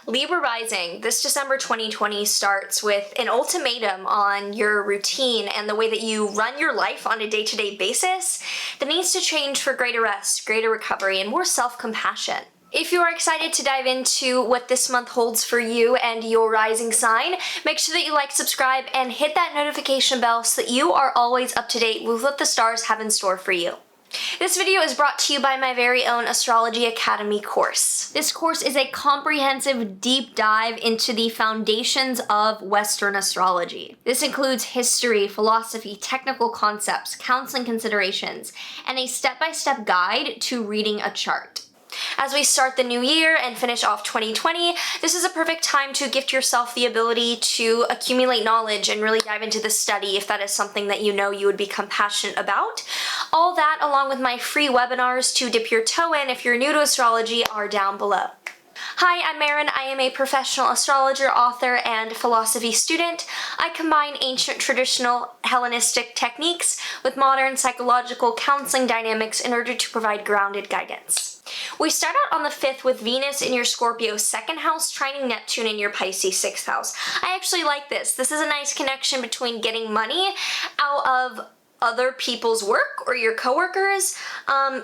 Libra Rising, this December 2020 starts with an ultimatum on your routine and the way that you run your life on a day-to-day basis that needs to change for greater rest, greater recovery, and more self-compassion. If you are excited to dive into what this month holds for you and your rising sign, make sure that you like, subscribe, and hit that notification bell so that you are always up to date with what the stars have in store for you. This video is brought to you by my very own Astrology Academy course. This course is a comprehensive deep dive into the foundations of Western astrology. This includes history, philosophy, technical concepts, counseling considerations, and a step-by-step guide to reading a chart. As we start the new year and finish off 2020, this is a perfect time to gift yourself the ability to accumulate knowledge and really dive into the study if that is something that you know you would become passionate about. All that, along with my free webinars to dip your toe in if you're new to astrology, are down below. Hi, I'm Maren. I am a professional astrologer, author, and philosophy student. I combine ancient traditional Hellenistic techniques with modern psychological counseling dynamics in order to provide grounded guidance. We start out on the 5th with Venus in your Scorpio 2nd house, trining Neptune in your Pisces 6th house. I actually like this. This is a nice connection between getting money out of other people's work or your coworkers.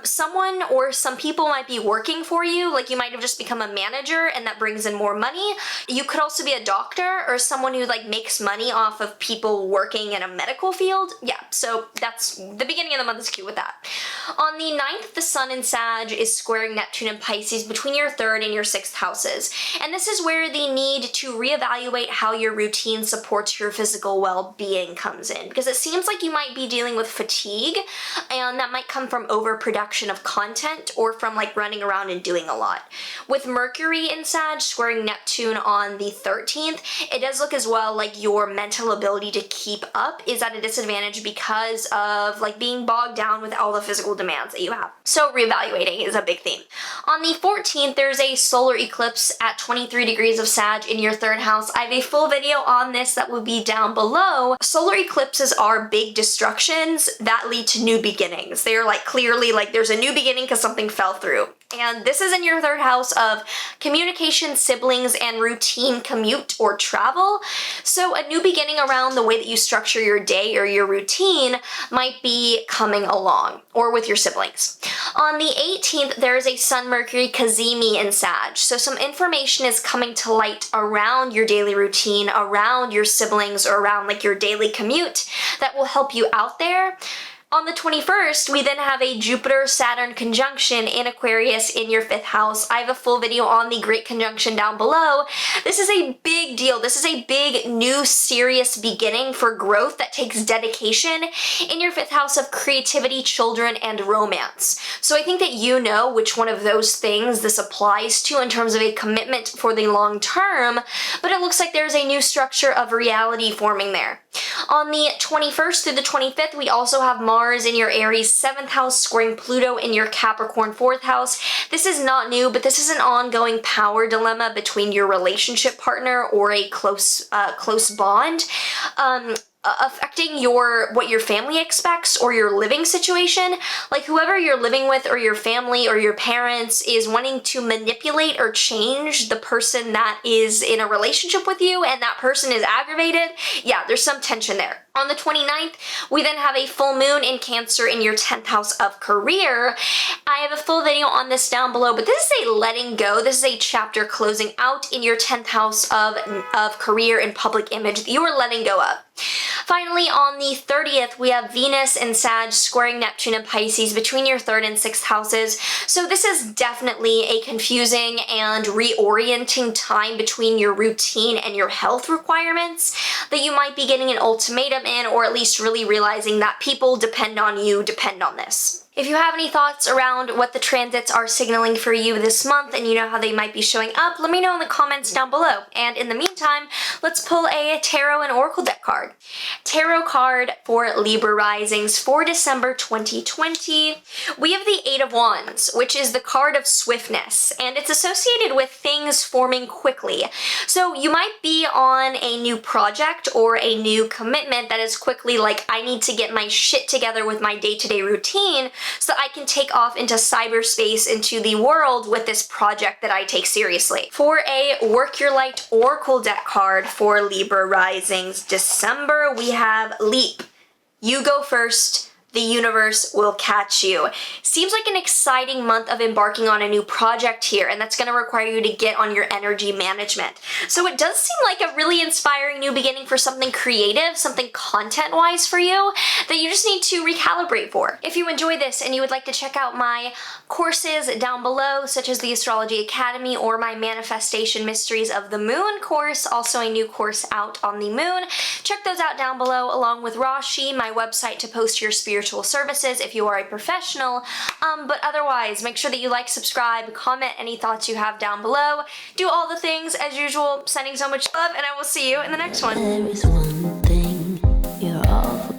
Someone or some people might be working for you, like you might have just become a manager and that brings in more money. You could also be a doctor or someone who like makes money off of people working in a medical field. Yeah, so that's the beginning of the month is cute with that. On the 9th, the Sun in Sag is squaring Neptune and Pisces between your 3rd and your 6th houses. And this is where the need to reevaluate how your routine supports your physical well-being comes in, because it seems like you might be dealing with fatigue, and that might come from overproduction of content or from like running around and doing a lot. With Mercury in Sag squaring Neptune on the 13th, it does look as well like your mental ability to keep up is at a disadvantage because of like being bogged down with all the physical demands that you have. So reevaluating is a big theme. On the 14th, there's a solar eclipse at 23 degrees of Sag in your 3rd house. I have a full video on this that will be down below. Solar eclipses are big destructions that lead to new beginnings. They're like clearly like there's a new beginning because something fell through. And this is in your 3rd house of communication, siblings, and routine commute or travel. So a new beginning around the way that you structure your day or your routine might be coming along, or with your siblings. On the 18th, there is a Sun-Mercury cazimi in Sag. So some information is coming to light around your daily routine, around your siblings, or around like your daily commute that will help you out there. On the 21st, we then have a Jupiter-Saturn conjunction in Aquarius in your 5th house. I have a full video on the Great Conjunction down below. This is a big deal. This is a big, new, serious beginning for growth that takes dedication in your 5th house of creativity, children, and romance. So I think that you know which one of those things this applies to in terms of a commitment for the long term, but it looks like there's a new structure of reality forming there. On the 21st through the 25th, we also have Mars in your Aries 7th house, squaring Pluto in your Capricorn 4th house. This is not new, but this is an ongoing power dilemma between your relationship partner or a close bond. Affecting what your family expects or your living situation. Like whoever you're living with or your family or your parents is wanting to manipulate or change the person that is in a relationship with you, and that person is aggravated. Yeah, there's some tension there. On the 29th, we then have a full moon in Cancer in your 10th house of career. I have a full video on this down below, but this is a letting go. This is a chapter closing out in your 10th house of career and public image that you are letting go of. Finally, on the 30th, we have Venus in Sag squaring Neptune and Pisces between your 3rd and 6th houses. So this is definitely a confusing and reorienting time between your routine and your health requirements that you might be getting an ultimatum in, or at least really realizing that people depend on you, depend on this. If you have any thoughts around what the transits are signaling for you this month and you know how they might be showing up, let me know in the comments down below. And in the meantime, let's pull a tarot and oracle deck card. Tarot card for Libra Risings for December 2020. We have the 8 of Wands, which is the card of swiftness, and it's associated with things forming quickly. So you might be on a new project or a new commitment that is quickly like, I need to get my shit together with my day-to-day routine, so that I can take off into cyberspace, into the world with this project that I take seriously. For a Work Your Light Oracle deck card for Libra Risings December, we have Leap. You go first. The universe will catch you. Seems like an exciting month of embarking on a new project here, and that's going to require you to get on your energy management. So it does seem like a really inspiring new beginning for something creative, something content-wise for you that you just need to recalibrate for. If you enjoy this and you would like to check out my courses down below, such as the Astrology Academy or my Manifestation Mysteries of the Moon course, also a new course out on the moon, check those out down below, along with Rashi, my website to post your spiritual services if you are a professional. But otherwise, make sure that you like, subscribe, comment any thoughts you have down below. Do all the things as usual, sending so much love, and I will see you in the next one. There is one thing you're all